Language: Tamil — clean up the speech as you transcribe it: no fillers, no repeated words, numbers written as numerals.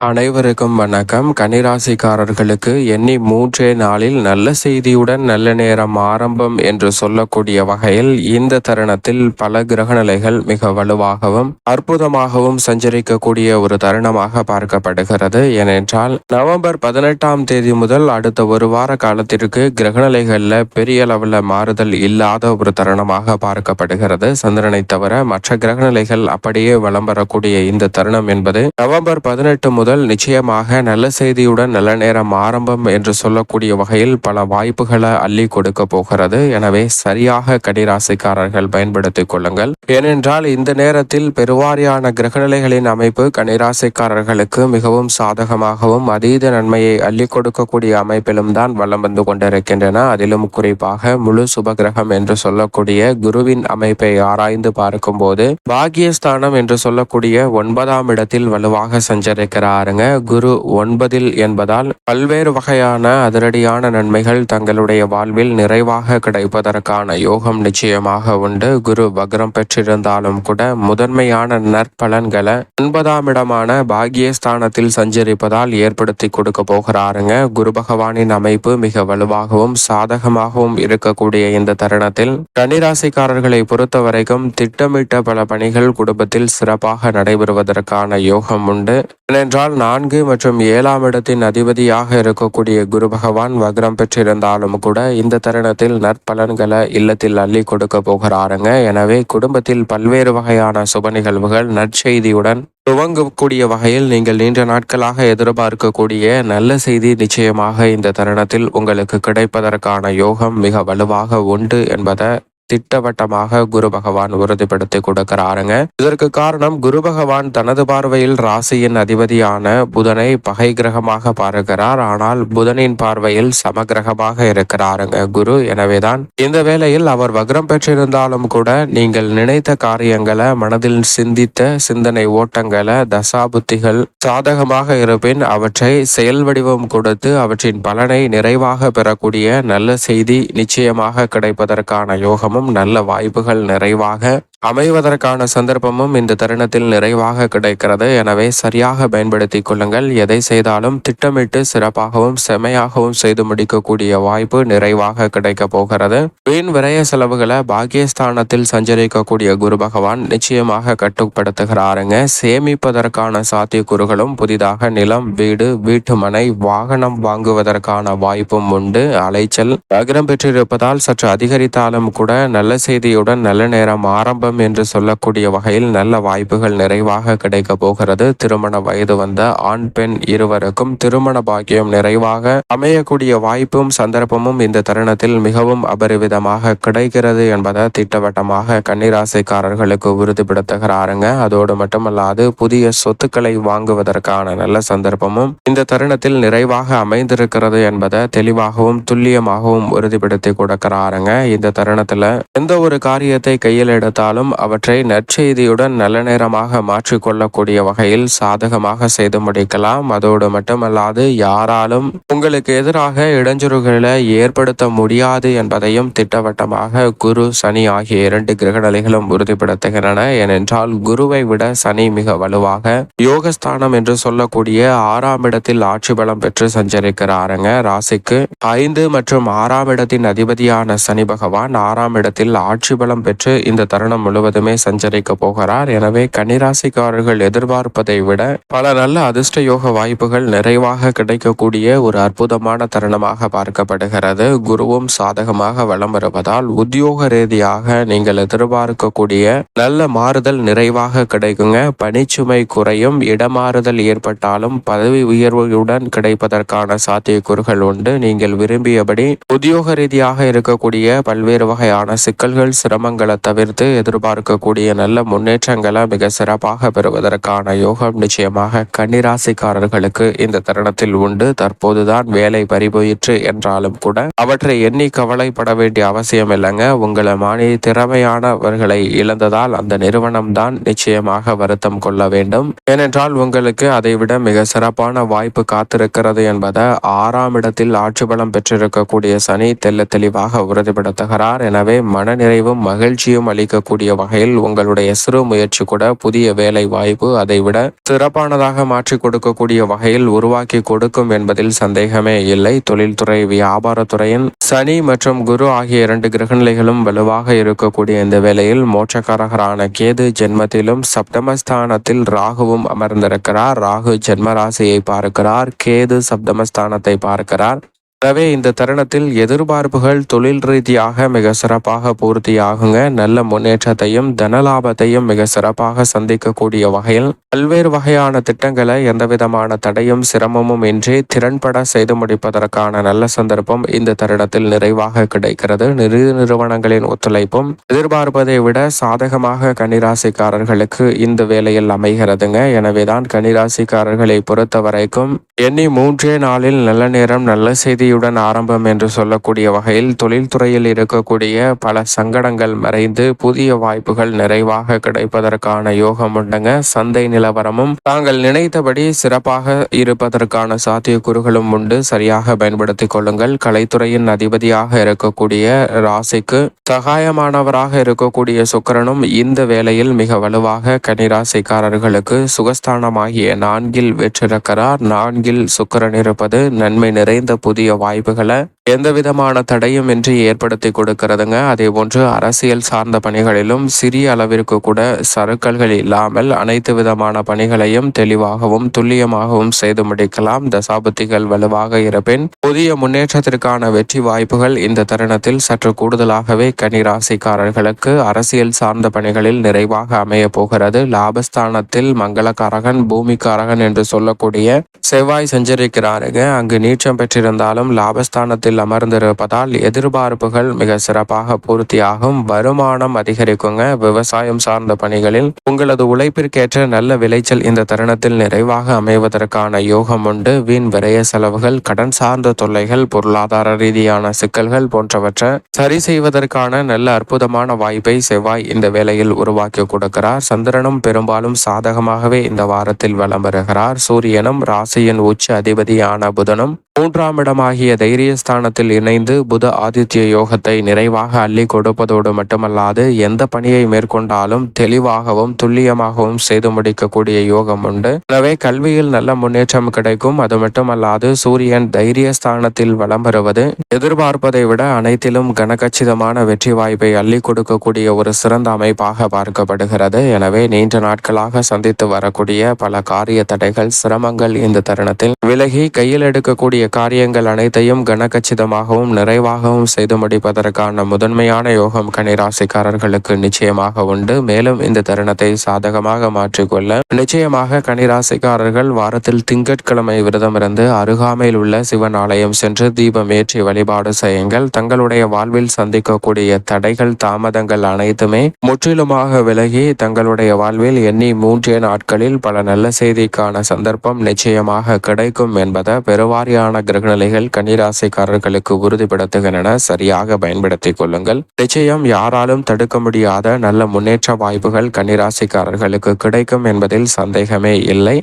அனைவருக்கும் வணக்கம். கன்னிராசிக்காரர்களுக்கு எண்ணி 3 நாளில் நல்ல செய்தியுடன் நல்ல நேரம் ஆரம்பம் என்று சொல்லக்கூடிய வகையில் இந்த தருணத்தில் பல கிரகநிலைகள் மிக வலுவாகவும் அற்புதமாகவும் சஞ்சரிக்கக்கூடிய ஒரு தருணமாக பார்க்கப்படுகிறது. ஏனென்றால் நவம்பர் 18ஆம் தேதி முதல் அடுத்த ஒரு வார காலத்திற்கு கிரகநிலைகளில் பெரிய அளவில் மாறுதல் இல்லாத ஒரு தருணமாக பார்க்கப்படுகிறது. சந்திரனை தவிர மற்ற கிரகநிலைகள் அப்படியே வலம் வரக்கூடிய இந்த தருணம் என்பது நவம்பர் 18 முதல் நிச்சயமாக நல்ல செய்தியுடன் நல்ல நேரம் ஆரம்பம் என்று சொல்லக்கூடிய வகையில் பல வாய்ப்புகளை அள்ளி கொடுக்க போகிறது. எனவே சரியாக கன்னிராசிக்காரர்கள் பயன்படுத்திக் கொள்ளுங்கள். ஏனென்றால் இந்த நேரத்தில் பெருவாரியான கிரகநிலைகளின் அமைப்பு கன்னிராசிக்காரர்களுக்கு மிகவும் சாதகமாகவும் அதீத நன்மையை அள்ளி கொடுக்கக்கூடிய அமைப்பிலும் தான் வலம் வந்து கொண்டிருக்கின்றன. அதிலும் குறிப்பாக முழு சுபகிரகம் என்று சொல்லக்கூடிய குருவின் அமைப்பை ஆராய்ந்து பார்க்கும் போது பாக்கியஸ்தானம் என்று சொல்லக்கூடிய 9ஆம் இடத்தில் வலுவாக சஞ்சரிக்கிறார். குரு 9 என்பதால் பல்வேறு வகையான அதிரடியான நன்மைகள் தங்களுடைய வாழ்வில் நிறைவாக கிடைப்பதற்கான யோகம் நிச்சயமாக உண்டு. குரு வக்ரம் பெற்றிருந்தாலும் கூட முதன்மையான நற்பலன்களை 9ஆம் இடமான பாக்கியஸ்தானத்தில் சஞ்சரிப்பதால் ஏற்படுத்தி கொடுக்க போகிறாருங்க. குரு பகவானின் அமைப்பு மிக வலுவாகவும் சாதகமாகவும் இருக்கக்கூடிய இந்த தருணத்தில் கன்னிராசிக்காரர்களை பொறுத்த வரைக்கும் திட்டமிட்ட பல பணிகள் குடும்பத்தில் சிறப்பாக நடைபெறுவதற்கான யோகம் உண்டு. ஏனென்றால் 4 மற்றும் 7ஆம் இடத்தின் அதிபதியாக இருக்கக்கூடிய குரு பகவான் வக்ரம் பெற்றிருந்தாலும் கூட இந்த தருணத்தில் நற்பலன்களை இல்லத்தில் அள்ளி கொடுக்க போகிறாருங்க. எனவே குடும்பத்தில் பல்வேறு வகையான சுப நிகழ்வுகள் நற்செய்தியுடன் துவங்கக்கூடிய வகையில் நீங்கள் நீண்ட நாட்களாக எதிர்பார்க்கக்கூடிய நல்ல செய்தி நிச்சயமாக இந்த தருணத்தில் உங்களுக்கு கிடைப்பதற்கான யோகம் மிக வலுவாக உண்டு என்பதை திட்டவட்டமாக குரு பகவான் உறுதிப்படுத்தி கொடுக்கிறாருங்க. இதற்கு காரணம் குரு பகவான் தனது பார்வையில் ராசியின் அதிபதியான புதனை பகை கிரகமாக பார்க்கிறார். ஆனால் புதனின் பார்வையில் சமகிரகமாக இருக்கிறாருங்க குரு. எனவேதான் இந்த வேளையில் அவர் வக்ரம் பெற்றிருந்தாலும் கூட நீங்கள் நினைத்த காரியங்களை மனதில் சிந்தித்த சிந்தனை ஓட்டங்களை தசாபுத்திகள் சாதகமாக இருப்பின் அவற்றை செயல் வடிவம் கொடுத்து அவற்றின் பலனை நிறைவாக பெறக்கூடிய நல்ல செய்தி நிச்சயமாக கிடைப்பதற்கான யோகமும் நல்ல வாய்ப்புகள் நிறைவாக அமைவதற்கான சந்தர்ப்பமும் இந்த தருணத்தில் நிறைவாக கிடைக்கிறது. எனவே சரியாக பயன்படுத்திக் கொள்ளுங்கள். எதை செய்தாலும் திட்டமிட்டு சிறப்பாகவும் செமையாகவும் செய்து முடிக்கக்கூடிய வாய்ப்பு நிறைவாக கிடைக்க போகிறது. வீண் விரய செலவுகளை பாக்கியஸ்தானத்தில் சஞ்சரிக்கக்கூடிய குரு பகவான் நிச்சயமாக கட்டுப்படுத்துகிறாருங்க. சேமிப்பதற்கான சாத்தியக்கூறுகளும் புதிதாக நிலம், வீடு, வீட்டு மனை, வாகனம் வாங்குவதற்கான வாய்ப்பும் உண்டு. அலைச்சல் வக்ரம் பெற்றிருப்பதால் சற்று அதிகரித்தாலும் கூட நல்ல செய்தியுடன் நல்ல நேரம் ஆரம்பம் என்று சொல்லக்கூடிய வகையில் நல்ல வாய்ப்புகள் நிறைவாக கிடைக்க போகிறது. திருமண வயது வந்த ஆண் பெண் இருவருக்கும் திருமண பாக்கியம் நிறைவாக அமையக்கூடிய வாய்ப்பும் சந்தர்ப்பமும் இந்த தருணத்தில் மிகவும் அபரிவிதமாக கிடைக்கிறது என்பதை திட்டவட்டமாக கன்னிராசிக்காரர்களுக்கு உறுதிப்படுத்துகிறாருங்க. அதோடு மட்டுமல்லாது புதிய சொத்துக்களை வாங்குவதற்கான நல்ல சந்தர்ப்பமும் இந்த தருணத்தில் நிறைவாக அமைந்திருக்கிறது என்பதை தெளிவாகவும் துல்லியமாகவும் உறுதிப்படுத்தி கொடுக்கிறாருங்க. இந்த தருணத்துல எந்த ஒரு காரியத்தை கையில் எடுத்தாலும் அவற்றை நற்செய்தியுடன் நல்ல நேரமாக மாற்றிக்கொள்ளக்கூடிய வகையில் சாதகமாக செய்து முடிக்கலாம். அதோடு மட்டுமல்லாது யாராலும் உங்களுக்கு எதிராக இடைஞ்சல்களை ஏற்படுத்த முடியாது என்பதையும் திட்டவட்டமாக குரு சனி ஆகிய 2 கிரகநிலைகளும் உறுதிப்படுத்துகின்றன. ஏனென்றால் குருவை விட சனி மிக வலுவாக யோகஸ்தானம் என்று சொல்லக்கூடிய 6ஆம் இடத்தில் ஆட்சி பலம் பெற்று சஞ்சரிக்கிறாருங்க. ராசிக்கு 5 மற்றும் 6ஆம் இடத்தின் அதிபதியான சனி பகவான் 6ஆம் இடத்தில் ஆட்சி பலம் பெற்று இந்த தருணம் முழுவதுமே சஞ்சரிக்க போகிறார். எனவே கன்னிராசிக்காரர்கள் எதிர்பார்ப்பதை விட பல நல்ல அதிர்ஷ்ட யோக வாய்ப்புகள் நிறைவாக கிடைக்கக்கூடிய ஒரு அற்புதமான தருணமாக பார்க்கப்படுகிறது. குருவும் சாதகமாக வலம் வருவதால் உத்தியோக ரீதியாக நீங்கள் எதிர்பார்க்கக்கூடிய நல்ல மாறுதல் நிறைவாக கிடைக்குங்க. பணிச்சுமை குறையும். இடமாறுதல் ஏற்பட்டாலும் பதவி உயர்வுடன் கிடைப்பதற்கான சாத்தியக்கூறுகள் உண்டு. நீங்கள் விரும்பியபடி உத்தியோக ரீதியாக இருக்கக்கூடிய பல்வேறு வகையான சிக்கல்கள் சிரமங்களை தவிர்த்து எதிர்பார்க்கக்கூடிய நல்ல முன்னேற்றங்களை மிக சிறப்பாக பெறுவதற்கான யோகம் நிச்சயமாக கன்னிராசிக்காரர்களுக்கு இந்த தருணத்தில் உண்டு. தற்போதுதான் வேலை பறிபோயிற்று என்றாலும் கூட அவற்றை எண்ணி கவலைப்பட வேண்டிய அவசியம் இல்லைங்க. உங்களை மாணி திறமையானவர்களை இழந்ததால் அந்த நிறுவனம் தான் நிச்சயமாக வருத்தம் கொள்ள வேண்டும். ஏனென்றால் உங்களுக்கு அதைவிட மிக சிறப்பான வாய்ப்பு காத்திருக்கிறது என்பதை 6ஆம் இடத்தில் ஆட்சி பலம் பெற்றிருக்கக்கூடிய சனி தெல்ல தெளிவாக உறுதிப்படுத்துகிறார். எனவே மனநிறைவும் மகிழ்ச்சியும் அளிக்கக்கூடிய கொடுக்கக்கூடிய வகையில் உங்களுடைய சிறு முயற்சி கூட புதிய வேலை வாய்ப்பு அதைவிட சிறப்பானதாக மாற்றி கொடுக்கக்கூடிய வகையில் உருவாக்கி கொடுக்கும் என்பதில் சந்தேகமே இல்லை. தொழில்துறை, வியாபாரத்துறையின் சனி மற்றும் குரு ஆகிய 2 கிரகநிலைகளும் வலுவாக இருக்கக்கூடிய இந்த வேளையில் மோட்சக்காரகரான கேது ஜென்மத்திலும் சப்தமஸ்தானத்தில் ராகுவும் அமர்ந்திருக்கிறார். ராகு ஜென்ம ராசியை பார்க்கிறார், கேது சப்தமஸ்தானத்தை பார்க்கிறார். எனவே இந்த தருணத்தில் எதிர்பார்ப்புகள் தொழில் ரீதியாக மிக சிறப்பாக பூர்த்தியாகுங்க. நல்ல முன்னேற்றத்தையும் தனலாபத்தையும் மிக சிறப்பாக சந்திக்கக்கூடிய வகையில் பல்வேறு வகையான திட்டங்களை எந்தவிதமான தடையும் சிரமமும் இன்றி திறன்பட செய்து முடிப்பதற்கான நல்ல சந்தர்ப்பம் இந்த தருணத்தில் நிறைவாக கிடைக்கிறது. நிறுவனங்களின் ஒத்துழைப்பும் எதிர்பார்ப்பதை விட சாதகமாக கன்னிராசிக்காரர்களுக்கு இந்த வேளையில் அமைகிறதுங்க. எனவேதான் கன்னிராசிக்காரர்களை பொறுத்த வரைக்கும் எண்ணி 3 நாளில் நல்ல நேரம் நல்ல செய்தியுடன் ஆரம்பம் என்று சொல்லக்கூடிய வகையில் தொழில்துறையில் இருக்கக்கூடிய பல சங்கடங்கள் மறைந்து புதிய வாய்ப்புகள் நிறைவாக கிடைப்பதற்கான யோகம் உண்டுங்க. சந்தை நிலவரமும் தாங்கள் நினைத்தபடி சிறப்பாக இருப்பதற்கான சாத்தியக்கூறுகளும் உண்டு. சரியாக பயன்படுத்திக் கொள்ளுங்கள். கலைத்துறையின் அதிபதியாக இருக்கக்கூடிய ராசிக்கு சகாயமானவராக இருக்கக்கூடிய சுக்கிரனும் இந்த வேளையில் மிக வலுவாக கன்னிராசிக்காரர்களுக்கு சுகஸ்தானமாகிய 4 வெற்றிருக்கிறார். 4 சுக்கிரன் இருப்பது நன்மை நிறைந்த புதிய வாய்ப்புகளை எந்தவிதமான தடையும் இன்றி ஏற்படுத்தி கொடுக்கிறதுங்க. அதே போன்று அரசியல் சார்ந்த பணிகளிலும் சிறிய அளவிற்கு கூட சறுக்கல்கள் இல்லாமல் அனைத்து விதமான பணிகளையும் தெளிவாகவும் துல்லியமாகவும் செய்து முடிக்கலாம். தசாபுத்திகள் வலுவாக இருப்பின் புதிய முன்னேற்றத்திற்கான வெற்றி வாய்ப்புகள் இந்த தருணத்தில் சற்று கூடுதலாகவே கன்னிராசிக்காரர்களுக்கு அரசியல் சார்ந்த பணிகளில் நிறைவாக அமைய போகிறது. லாபஸ்தானத்தில் மங்களகாரகன், பூமிக்காரகன் என்று சொல்லக்கூடிய செவ்வாய் சஞ்சரிக்கிறாருங்க. அங்கு நீச்சம் பெற்றிருந்தாலும் லாபஸ்தானத்தில் அமர்ந்திருப்பதால் எதிர்பார்ப்புகள் மிக சிறப்பாக பூர்த்தியாகும். வருமானம் அதிகரிக்குங்க. விவசாயம் சார்ந்த பணிகளில் உங்களது உழைப்பிற்கேற்ற நல்ல விளைச்சல் இந்த தருணத்தில் நிறைவாக அமைவதற்கான யோகம் உண்டு. வீண் விரய செலவுகள், கடன் சார்ந்த தொல்லைகள், பொருளாதார ரீதியான சிக்கல்கள் போன்றவற்றை சரி செய்வதற்கான நல்ல அற்புதமான வாய்ப்பை செவ்வாய் இந்த வேளையில் உருவாக்கி கொடுக்கிறார். சந்திரனும் பெரும்பாலும் சாதகமாகவே இந்த வாரத்தில் வலம் வருகிறார். சூரியனும் ராசியின் உச்ச அதிபதியான புதனும் 3ஆம் இடமாகிய தைரியஸ்தானத்தில் இணைந்து புத ஆதித்ய யோகத்தை நிறைவாக அள்ளி கொடுப்பதோடு மட்டுமல்லாது எந்த பணியை மேற்கொண்டாலும் தெளிவாகவும் துல்லியமாகவும் செய்து முடிக்கக்கூடிய யோகம் உண்டு. எனவே கல்வியில் நல்ல முன்னேற்றம் கிடைக்கும். அது மட்டுமல்லாது சூரியன் தைரியஸ்தானத்தில் வலம் வருவது எதிர்பார்ப்பதை விட அனைத்திலும் கனகச்சிதமான வெற்றி வாய்ப்பை அள்ளி கொடுக்கக்கூடிய ஒரு சிறந்த அமைப்பாக பார்க்கப்படுகிறது. எனவே நீண்ட நாட்களாக சந்தித்து வரக்கூடிய பல காரிய தடைகள், சிரமங்கள் இந்த தருணத்தில் விலகி கையில் எடுக்கக்கூடிய காரியங்கள் அனைத்தையும் கனகச்சிதமாகவும் நிறைவாகவும் செய்து முடிப்பதற்கான முதன்மையான யோகம் கன்னிராசிக்காரர்களுக்கு நிச்சயமாக உண்டு. மேலும் இந்த தருணத்தை சாதகமாக மாற்றிக்கொள்ள நிச்சயமாக கன்னிராசிக்காரர்கள் வாரத்தில் திங்கட்கிழமை விரதமிருந்து அருகாமையில் உள்ள சிவன் ஆலயம் சென்று தீபம் ஏற்றி வழிபாடு செய்யுங்கள். தங்களுடைய வாழ்வில் சந்திக்கக்கூடிய தடைகள், தாமதங்கள் அனைத்துமே முற்றிலுமாக விலகி தங்களுடைய வாழ்வில் எண்ணி 3 நாட்களில் பல நல்ல செய்திக்கான சந்தர்ப்பம் நிச்சயமாக கிடைக்கும் என்பதை பெருவாரியான கிரகநிலைகள் கன்னிராசிக்காரர்களுக்கு உறுதிப்படுத்துகின்றன. சரியாக பயன்படுத்திக் கொள்ளுங்கள். நிச்சயம் யாராலும் தடுக்க முடியாத நல்ல முன்னேற்ற வாய்ப்புகள் கன்னிராசிக்காரர்களுக்கு கிடைக்கும் என்பதில் சந்தேகமே இல்லை.